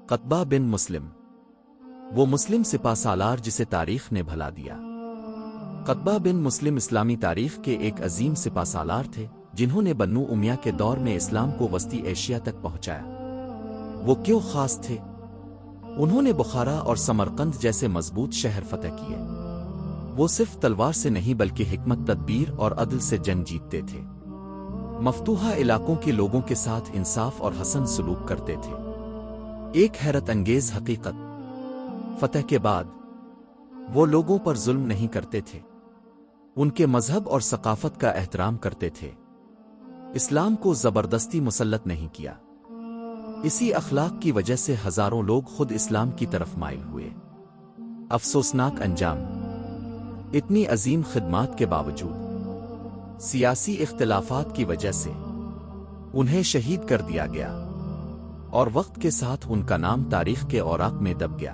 قطبہ بن مسلم، وہ مسلم سپہ سالار جسے تاریخ نے بھلا دیا۔ قطبہ بن مسلم اسلامی تاریخ کے ایک عظیم سپہ سالار تھے جنہوں نے بنو امیہ کے دور میں اسلام کو وسطی ایشیا تک پہنچایا۔ وہ کیوں خاص تھے؟ انہوں نے بخارا اور سمرقند جیسے مضبوط شہر فتح کیے۔ وہ صرف تلوار سے نہیں بلکہ حکمت، تدبیر اور عدل سے جنگ جیتتے تھے۔ مفتوحہ علاقوں کے لوگوں کے ساتھ انصاف اور حسن سلوک کرتے تھے۔ ایک حیرت انگیز حقیقت، فتح کے بعد وہ لوگوں پر ظلم نہیں کرتے تھے، ان کے مذہب اور ثقافت کا احترام کرتے تھے، اسلام کو زبردستی مسلط نہیں کیا۔ اسی اخلاق کی وجہ سے ہزاروں لوگ خود اسلام کی طرف مائل ہوئے۔ افسوسناک انجام، اتنی عظیم خدمات کے باوجود سیاسی اختلافات کی وجہ سے انہیں شہید کر دیا گیا، اور وقت کے ساتھ ان کا نام تاریخ کے اوراق میں دب گیا۔